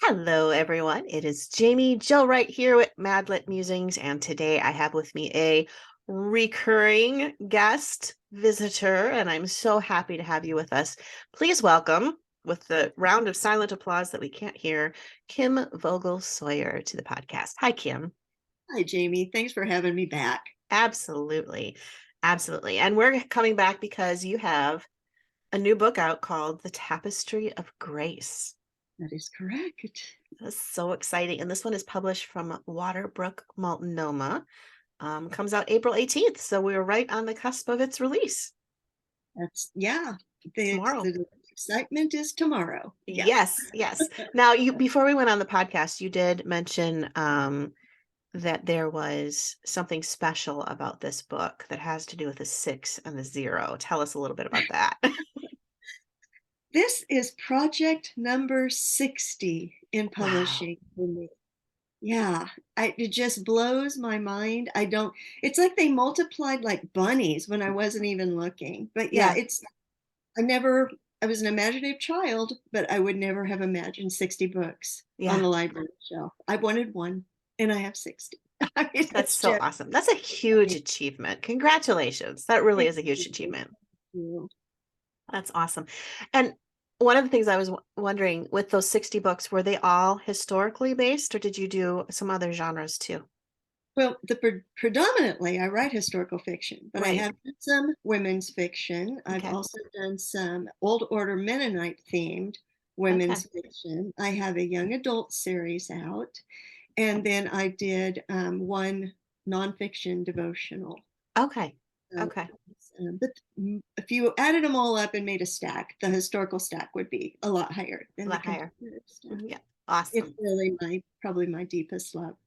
Hello, everyone. It is Jaime Jo Wright here with Madlet Musings, and today I have with me a recurring guest visitor, and I'm so happy to have you with us. Please welcome, with the round of silent applause that we can't hear, Kim Vogel Sawyer to the podcast. Hi, Kim. Hi, Jamie. Thanks for having me back. Absolutely. Absolutely. And we're coming back because you have a new book out called The Tapestry of Grace. That is correct. That's so exciting. And this one is published from Waterbrook Multnomah. Comes out April 18th. So we're right on the cusp of its release Yeah, tomorrow. the excitement is tomorrow. Yes. Yes, yes. Now, before we went on the podcast, you did mention that there was something special about this book that has to do with the 6 and the 0. Tell us a little bit about that. This is project number 60 in Wow. publishing for me. Yeah, it just blows my mind. It's like they multiplied like bunnies when I wasn't even looking. But yeah, Yeah, I was an imaginative child, but I would never have imagined 60 books on yeah. a library shelf. I wanted one, and I have 60. I mean, That's it's so just, awesome. That's a huge achievement. Congratulations. That really thank is a huge you. achievement. Thank you. That's awesome. And one of the things I was wondering with those 60 books, were they all historically based or did you do some other genres too? Well, predominantly I write historical fiction, but I Right. have done some women's fiction. I've Okay. also done some Old Order Mennonite themed Okay. women's fiction. I have a young adult series out, and then I did one nonfiction devotional. Okay. So, Okay. but if you added them all up and made a stack, the historical stack would be a lot higher A than the lot higher. contemporary stack. Yeah. It's Awesome. really probably my deepest love.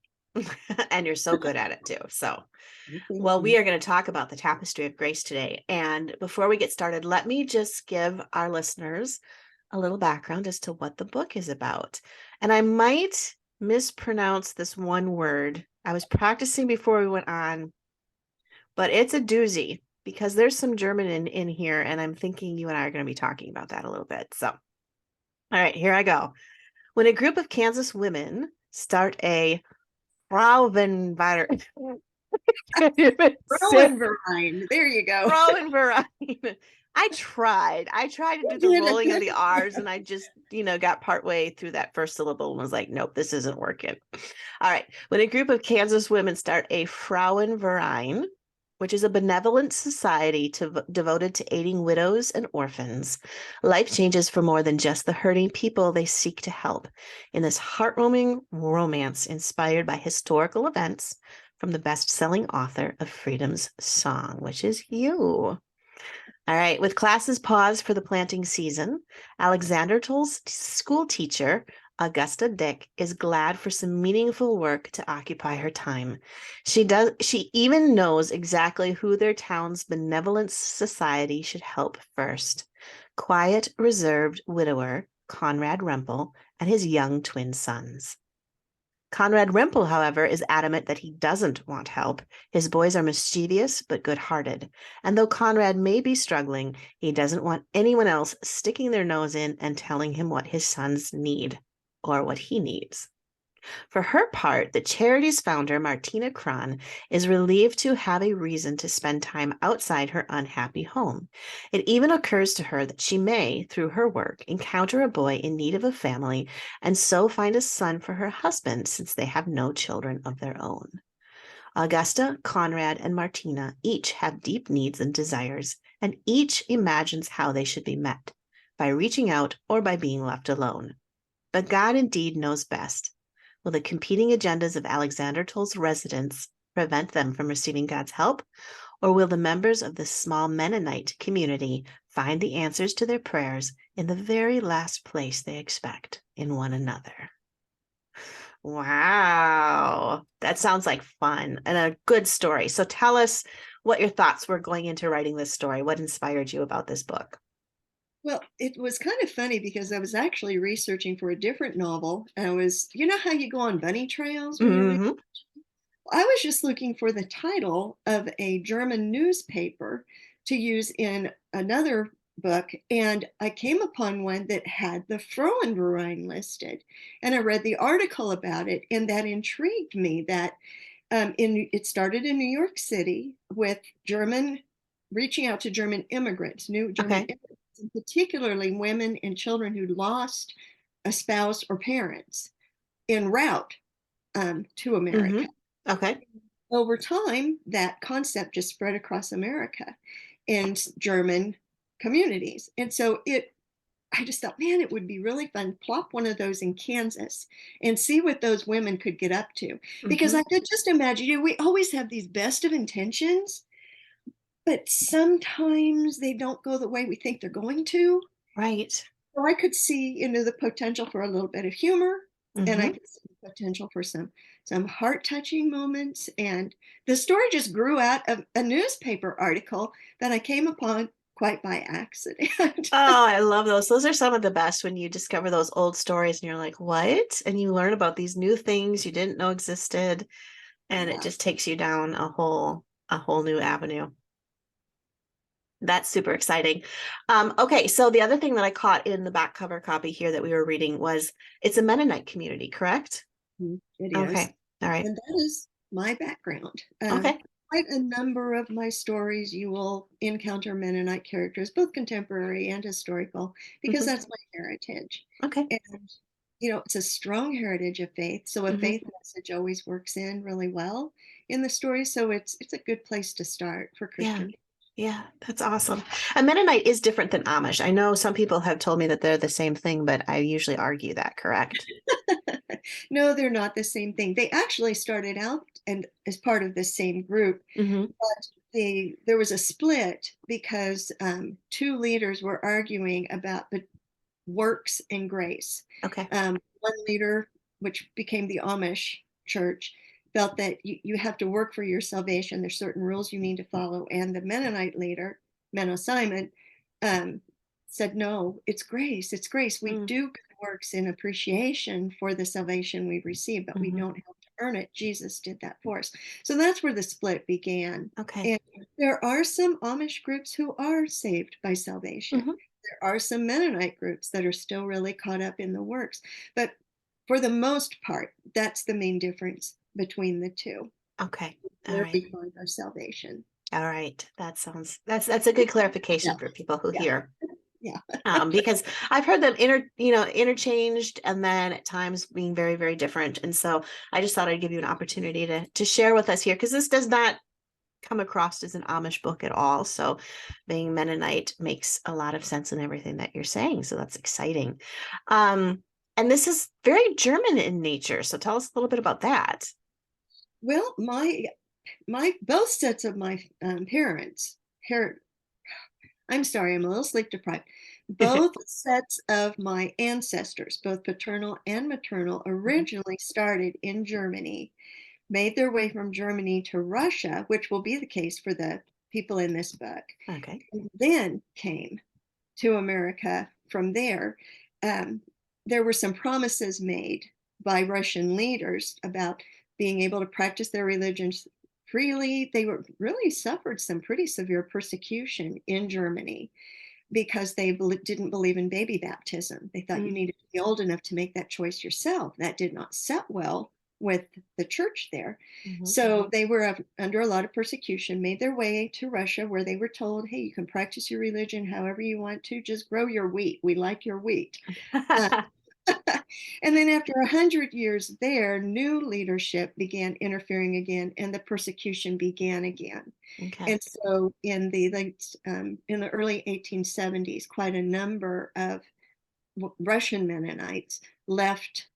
And you're so good at it too. So, Thank well, we you. are going to talk about the Tapestry of Grace today. And before we get started, let me just give our listeners a little background as to what the book is about. And I might mispronounce this one word. I was practicing before we went on, but it's a doozy because there's some German in here. And I'm thinking you and I are going to be talking about that a little bit. So, all right, here I go. When a group of Kansas women start a Frauenweihnacht. Can't even say Rowan there you go. Frauenverein. I tried to do the Did rolling of the it. R's and I just, got partway through that first syllable and was like, nope, this isn't working. All right. When a group of Kansas women start a Frauenverein, which is a benevolent society devoted to aiding widows and orphans, life changes for more than just the hurting people they seek to help in this heartwarming romance inspired by historical events from the best-selling author of Freedom's Song, which is you. All right, with classes paused for the planting season, Alexander Toll's school teacher, Augusta Dick, is glad for some meaningful work to occupy her time. She even knows exactly who their town's benevolence society should help first. Quiet, reserved widower Conrad Rempel and his young twin sons. Conrad Rempel, however, is adamant that he doesn't want help. His boys are mischievous but good-hearted. And though Conrad may be struggling, he doesn't want anyone else sticking their nose in and telling him what his sons need or what he needs. For her part, the charity's founder, Martina Kron, is relieved to have a reason to spend time outside her unhappy home. It even occurs to her that she may, through her work, encounter a boy in need of a family and so find a son for her husband since they have no children of their own. Augusta, Conrad, and Martina each have deep needs and desires, and each imagines how they should be met, by reaching out or by being left alone. But God indeed knows best. Will the competing agendas of Alexander Toll's residents prevent them from receiving God's help? Or will the members of this small Mennonite community find the answers to their prayers in the very last place they expect, in one another? Wow. That sounds like fun and a good story. So tell us what your thoughts were going into writing this story. What inspired you about this book? Well, it was kind of funny because I was actually researching for a different novel. And you know how you go on bunny trails when you're reading? Mm-hmm. I was just looking for the title of a German newspaper to use in another book, and I came upon one that had the Frauenverein listed, and I read the article about it, and that intrigued me. That it started in New York City with German reaching out to German immigrants, new German Okay. immigrants, and particularly women and children who lost a spouse or parents en route to Hmm. America. Okay. Over time, that concept just spread across America in German communities. And so I just thought, man, it would be really fun. Plop one of those in Kansas and see what those women could get up to. Because Hmm. I could just imagine, we always have these best of intentions, but sometimes they don't go the way we think they're going to. Right. So I could see, the potential for a little bit of humor, and I Hmm. could see the potential for some heart-touching moments. And the story just grew out of a newspaper article that I came upon quite by accident. Oh, I love those. Those are some of the best when you discover those old stories and you're like, what? And you learn about these new things you didn't know existed, and it Yeah. just takes you down a whole new avenue. That's super exciting. Okay, so the other thing that I caught in the back cover copy here that we were reading was it's a Mennonite community, correct? It is. Okay. All right. And that is my background. Okay. Quite a number of my stories, you will encounter Mennonite characters, both contemporary and historical, because Hmm. that's my heritage. Okay. And, it's a strong heritage of faith. So a Hmm. faith message always works in really well in the story. So it's a good place to start for Yeah. Christian. Yeah, that's awesome. A Mennonite is different than Amish. I know some people have told me that they're the same thing, but I usually argue that, correct? No, they're not the same thing. They actually started out and as part of the same group, Hmm. but there was a split because two leaders were arguing about the works and grace. Okay. One leader, which became the Amish church, felt that you have to work for your salvation. There's certain rules you need to follow. And the Mennonite leader, Menno Simon, um, said, no, it's grace. It's grace. We do good works in appreciation for the salvation we receive, but we Mm-hmm. don't have to earn it. Jesus did that for us. So that's where the split began. Okay. And there are some Amish groups who are saved by salvation. Hmm. There are some Mennonite groups that are still really caught up in the works. But for the most part, that's the main difference between the two, Okay. All where right. we find our salvation. All right. That's a good Yeah, clarification for people who yeah, hear. yeah. Because I've heard them interchanged and then at times being very, very different. And so I just thought I'd give you an opportunity to share with us here because this does not come across as an Amish book at all. So being Mennonite makes a lot of sense in everything that you're saying. So that's exciting. And this is very German in nature. So tell us a little bit about that. Well, my both sets of my parents, I'm sorry, I'm a little sleep deprived. Both sets of my ancestors, both paternal and maternal, Mhm. originally started in Germany, made their way from Germany to Russia, which will be the case for the people in this book, Okay. and then came to America from there. Um, there were some promises made by Russian leaders about being able to practice their religions freely. They were really suffered some pretty severe persecution in Germany because they didn't believe in baby baptism. They thought you Mm, needed to be old enough to make that choice yourself. That did not set well with the church there. mhm. So they were under a lot of persecution, made their way to Russia, where they were told, hey, you can practice your religion however you want to, just grow your wheat. We like your wheat. Uh, and then after 100 years there, new leadership began interfering again, and the persecution began again. Okay. And so in the early 1870s, quite a number of Russian Mennonites left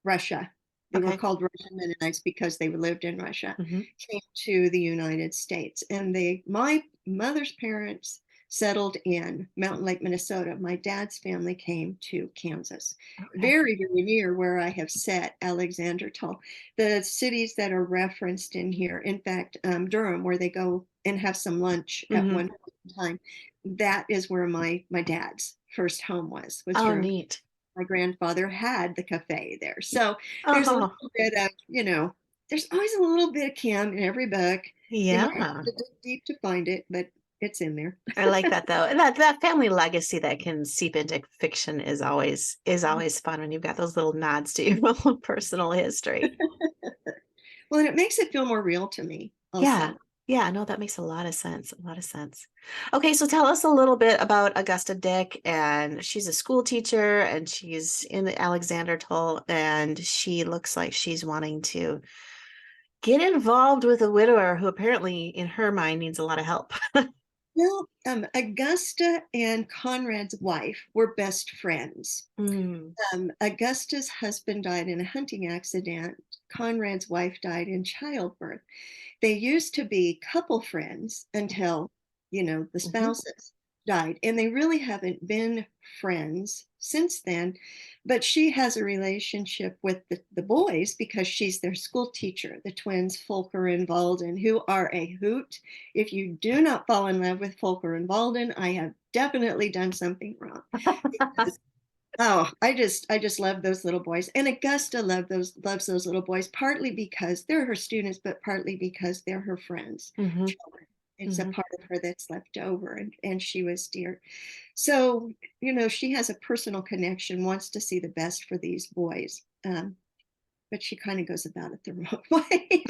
Russia. They were Okay. called Russian Mennonites because they lived in Russia, Hmm. came to the United States. And my mother's parents settled in Mountain Lake, Minnesota. My dad's family came to Kansas, Okay. very, very near where I have set Alexandertal. The cities that are referenced in here, in fact, Durham, where they go and have some lunch at Hmm. one point in time, that is where my dad's first home was Oh, Durham. neat. My grandfather had the cafe there. So there's a Oh, little bit of, there's always a little bit of Kim in every book. You might have yeah. to dig deep to find it, but It's in there. I like that though. And that family legacy that can seep into fiction is always fun when you've got those little nods to your own personal history. Well, and it makes it feel more real to me Yeah. also. Yeah, no, that makes a lot of sense. A lot of sense. Okay, so tell us a little bit about Augusta Dick. And she's a school teacher and she's in Alexander Toll, and she looks like she's wanting to get involved with a widower who apparently, in her mind, needs a lot of help. Well, Augusta and Conrad's wife were best friends. Mm, Augusta's husband died in a hunting accident. Conrad's wife died in childbirth. They used to be couple friends until, the mhm. spouses died. And they really haven't been friends since then. But she has a relationship with the boys because she's their school teacher, the twins, Folker and Valden, who are a hoot. If you do not fall in love with Folker and Valden, I have definitely done something wrong. Because oh, I just love those little boys. And Augusta loves those little boys, partly because they're her students, but partly because they're her friends. Mhm, Children. It's a mhm. part of her that's left over, and she was dear. So, she has a personal connection, wants to see the best for these boys. But she kind of goes about it the wrong way,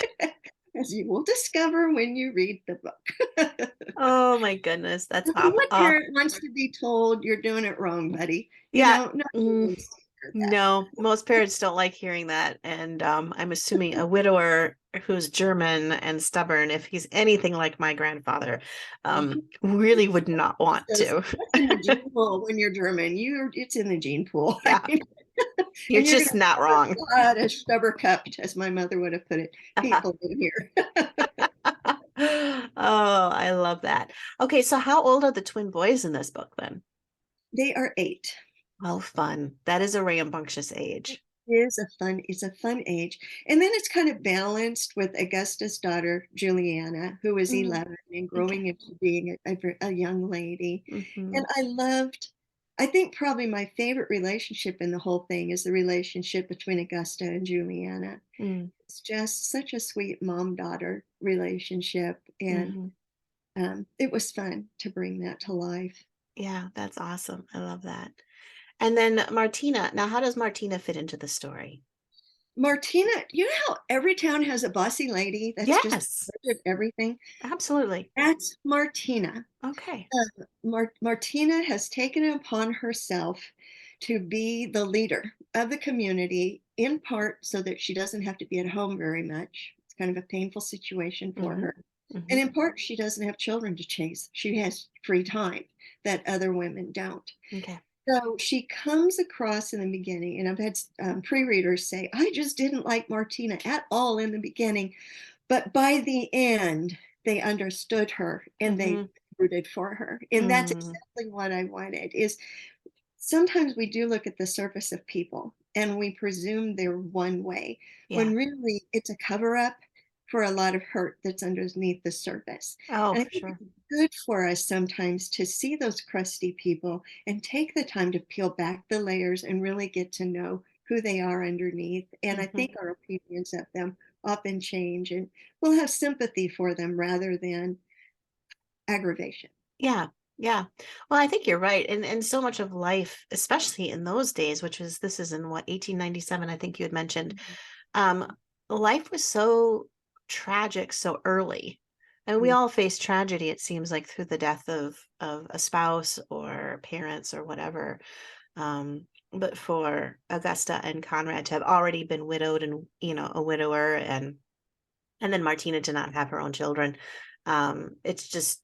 as you will discover when you read the book. Oh my goodness, that's off. What parent wants to be told you're doing it wrong, buddy? Yeah. No one mm, wants to hear that. no, most parents don't like hearing that. And I'm assuming a widower who's German and stubborn, if he's anything like my grandfather, really would not want Says, to. "What's in the gene pool when you're German? It's in the gene pool." I Yeah, mean, you're and you're just gonna not have wrong. a lot of stubber cupped, as my mother would have put it, people in here. Oh, I love that. Okay, so how old are the twin boys in this book then? They are 8. Oh, fun. That is a rambunctious age. It's a fun age. And then it's kind of balanced with Augusta's daughter, Juliana, who is Mm, 11 and okay. growing into being a young lady. Hmm. And I think probably my favorite relationship in the whole thing is the relationship between Augusta and Juliana. Mm, It's just such a sweet mom-daughter relationship. And hmm. it was fun to bring that to life. Yeah, that's awesome. I love that. And then Martina. Now, how does Martina fit into the story? Martina, you know how every town has a bossy lady that's just in Yes, charge of everything? absolutely. That's Martina. Okay. Martina has taken it upon herself to be the leader of the community, in part so that she doesn't have to be at home very much. It's kind of a painful situation for Hmm. her. And Hmm. in part, she doesn't have children to chase. She has free time that other women don't. Okay. So she comes across in the beginning, and I've had pre-readers say, I just didn't like Martina at all in the beginning, but by the end, they understood her and they Hmm. rooted for her. And that's Mm, exactly what I wanted. Is sometimes we do look at the surface of people and we presume they're one way, yeah. when really it's a cover up for a lot of hurt that's underneath the surface. Oh, And I for think sure. it's good for us sometimes to see those crusty people and take the time to peel back the layers and really get to know who they are underneath. And I Hmm. think our opinions of them often change, and we'll have sympathy for them rather than aggravation. Yeah. Yeah. Well, I think you're right. And so much of life, especially in those days, which was this is in what, 1897, I think you had mentioned, um, life was so tragic so early. And we Mhm. all face tragedy, it seems like, through the death of a spouse or parents or whatever. But for Augusta and Conrad to have already been widowed and, a widower, and then Martina to not have her own children, it's just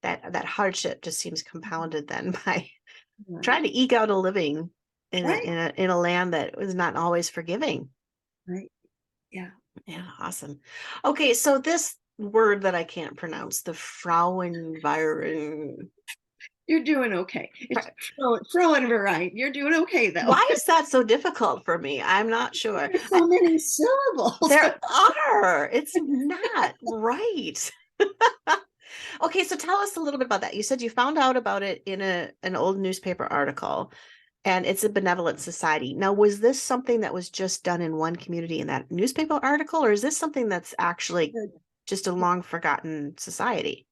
that hardship just seems compounded then by Right, trying to eke out a living in a right, in a in a land that was not always forgiving. right. Yeah. Yeah, awesome. Okay, so this word that I can't pronounce, the Frauenviren. You're doing okay. It's throwing right. You're doing okay though. Why is that so difficult for me? I'm not sure. There's so many syllables. There are. It's not right. Okay, so tell us a little bit about that. You said you found out about it in an old newspaper article, and it's a benevolent society. Now, was this something that was just done in one community in that newspaper article, or is this something that's actually just a long forgotten society?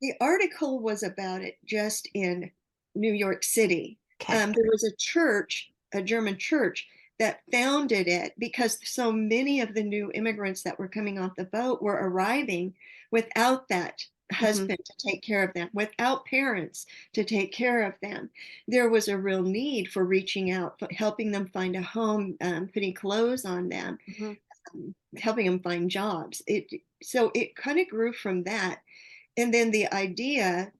The article was about it just in New York City. Okay. There was a church, a German church, that founded it because so many of the new immigrants that were coming off the boat were arriving without that Hmm. husband to take care of them, without parents to take care of them. There was a real need for reaching out, helping them find a home, putting clothes on them, Hmm. helping them find jobs. So it kind of grew from that. And then the idea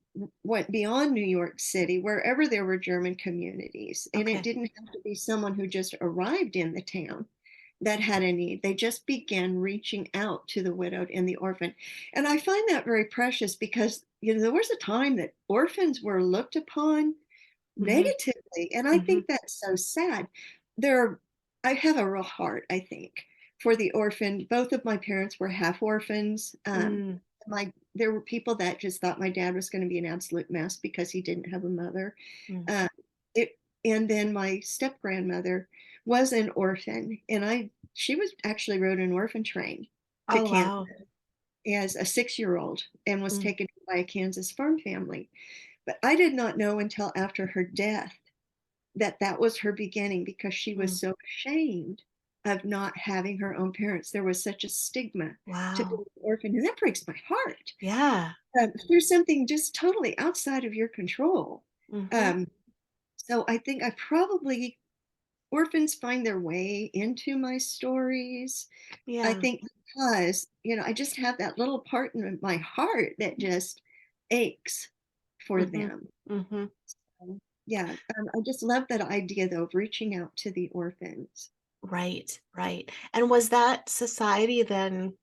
went beyond New York City, wherever there were German communities. And it Okay. didn't have to be someone who just arrived in the town that had a need. They just began reaching out to the widowed and the orphan. And I find that very precious because, there was a time that orphans were looked upon Hmm. negatively. And I Hmm. think that's so sad. There, I have a real heart, I think, for the orphan. Both of my parents were half orphans. Mm. There were people that just thought my dad was going to be an absolute mess because he didn't have a mother. Mm. Uh, it, and then my step grandmother was an orphan, and she was actually rode an orphan train to Oh, Kansas wow. as a 6-year old and was Mm. taken by a Kansas farm family. But I did not know until after her death that that was her beginning because she was Mm. so ashamed of not having her own parents. There was such a stigma to be Wow. an orphan, and that breaks my heart. Yeah. There's something just totally outside of your control. Hmm. Um, so I think I probably orphans find their way into my stories. I Yeah. think because, I just have that little part in my heart that just aches for Hmm. them. Hmm. Yeah, I just love that idea though of reaching out to the orphans. Right. Right. And was that society then,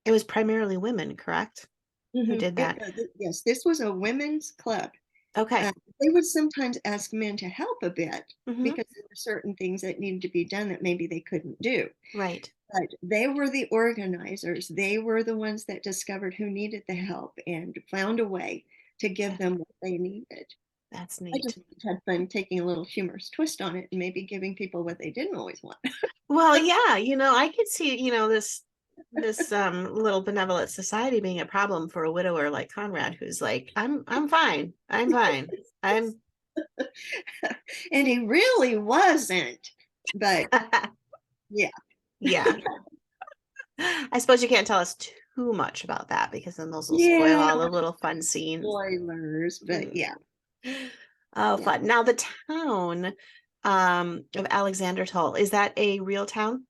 it was primarily women, correct? Who did that? Yes, this was a women's club. Okay. They would sometimes ask men to help a bit Hmm. because there were certain things that needed to be done that maybe they couldn't do. Right. But they were the organizers. They were the ones that discovered who needed the help and found a way to give Okay. them what they needed. That's I just neat. had fun taking a little humorous twist on it and maybe giving people what they didn't always want. Well, yeah, I could see, this little benevolent society being a problem for a widower like Conrad, who's like, I'm fine. I'm fine. I'm And he really wasn't. But yeah. yeah. I suppose you can't tell us too much about that because then those will spoil Yeah, I all don't the want little fun scenes. spoilers, but Mm. yeah. Oh, Yeah. fun. Now the town of Alexandertoll, is that a real town?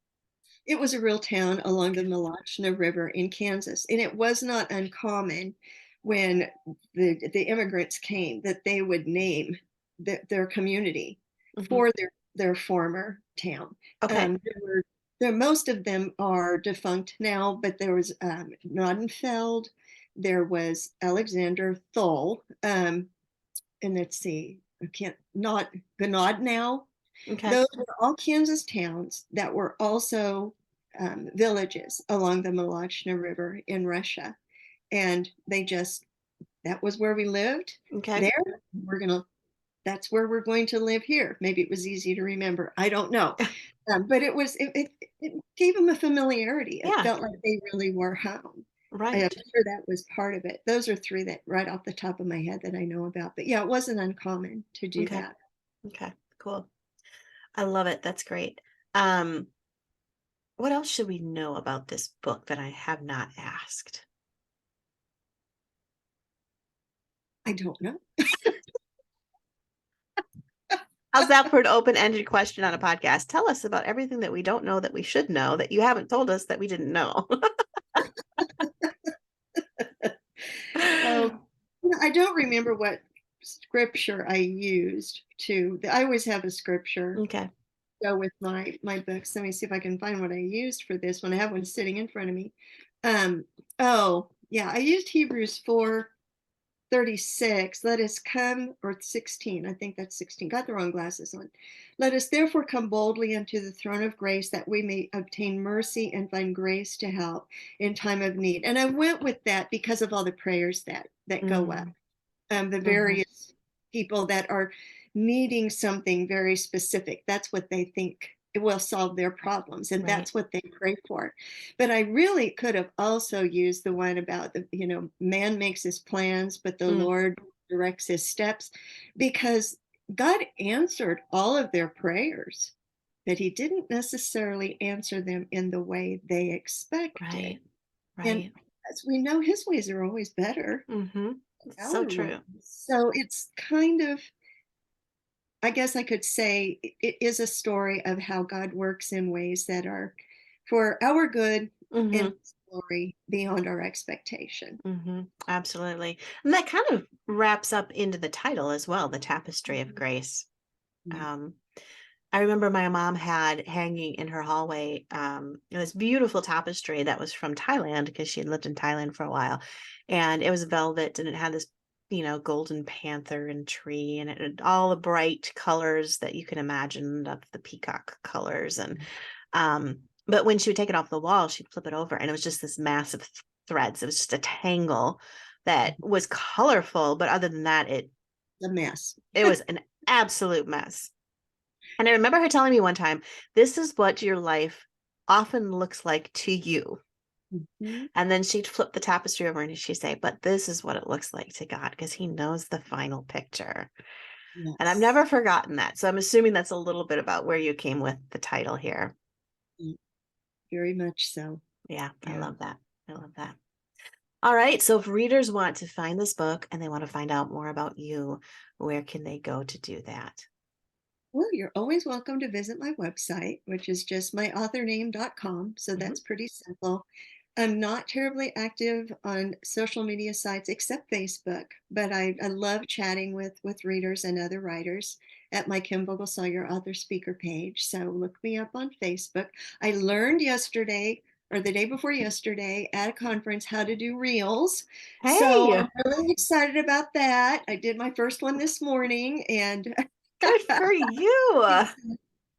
It was a real town along the Okay. Malachna River in Kansas, and it was not uncommon when the immigrants came that they would name their community Hmm. for their former town. Okay. Most of them are defunct now, but there was Nordenfeld, there was Alexander Thol, and let's see, I can't not Gnad now. Okay. Those were all Kansas towns that were also villages along the Malachna River in Russia. And that was where we lived Okay. there. We're going to, that's where we're going to live here. Maybe it was easy to remember. I don't know. But it gave them a familiarity. It Yeah. felt like they really were home. I'm Right. sure that was part of it. Those are three that right off the top of my head that I know about. But yeah, it wasn't uncommon to do Okay. that. Okay. Cool. I love it. That's great. Um, what else should we know about this book that I have not asked? I don't know. How's that for an open-ended question on a podcast? Tell us about everything that we don't know that we should know that you haven't told us that we didn't know. Oh, I don't remember what scripture I used to. I always have a scripture Okay. go with my books. Let me see if I can find what I used for this one. I have one sitting in front of me. Um, oh yeah, I used Hebrews 4:36. Let us come, or 16. I think that's 16. Got the wrong glasses on. Let us therefore come boldly unto the throne of grace that we may obtain mercy and find grace to help in time of need. And I went with that because of all the prayers that go up. Mm-hmm. The Mm-hmm. various people that are needing something very specific. That's what they think it will solve their problems, and Right. that's what they pray for. But I really could have also used the one about the, man makes his plans, but the Mm, Lord directs his steps, because God answered all of their prayers, but he didn't necessarily answer them in the way they expected. right. And Right. as we know, his ways are always better Mm-hmm. than So our ways. true. So it's kind of, I guess I could say, it is a story of how God works in ways that are for our good and Mm-hmm. his glory beyond our expectation. Mm-hmm. Absolutely. And that kind of wraps up into the title as well, the Tapestry of Mhm. Grace. Yeah. Um, I remember my mom had hanging in her hallway this beautiful tapestry that was from Thailand because she had lived in Thailand for a while. And it was velvet and it had this, golden panther and tree and it had all the bright colors that you can imagine of the peacock colors. And but when she would take it off the wall, she'd flip it over and it was just this massive threads. It was just a tangle that was colorful, but other than that, A mess. it was an absolute mess. And I remember her telling me one time, this is what your life often looks like to you. Mhm. And then she'd flip the tapestry over and she'd say, but this is what it looks like to God because he knows the final picture. And I've Yes. never forgotten that. So I'm assuming that's a little bit about where you came with the title here. Mm, very much so. Yeah, I Yeah. love that. I love that. All right. So if readers want to find this book and they want to find out more about you, where can they go to do that? Well, you're always welcome to visit my website, which is just myauthorname.com. So Mhm. that's pretty simple. I'm not terribly active on social media sites except Facebook, but I love chatting with readers and other writers at my Kim Vogel Sawyer author speaker page. So look me up on Facebook. I learned yesterday or the day before yesterday at a conference how to do reels. So Hey, I'm really excited about that. I did my first one this morning, and good for you.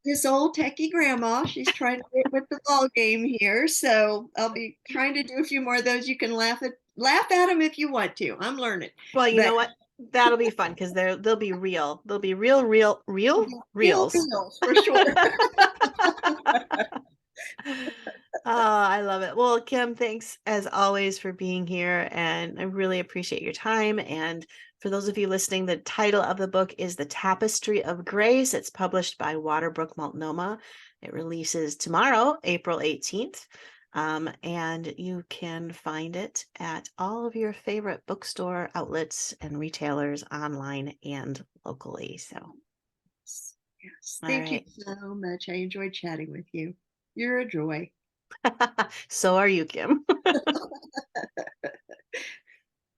this old techie grandma, she's trying to get with the ball game here. So I'll be trying to do a few more of those. You can laugh at them if you want to. I'm learning, Well, you know but what? That'll be fun because they'll be real. They'll be real real reels. deals for sure. Oh, I love it. Well, Kim, thanks as always for being here, and I really appreciate your time. And for those of you listening, the title of the book is The Tapestry of Grace. It's published by Waterbrook Multnomah. It releases tomorrow, April 18th. And you can find it at all of your favorite bookstore outlets and retailers online and locally. So, Yes, all thank you right. so much. I enjoyed chatting with you. You're a joy. So are you, Kim.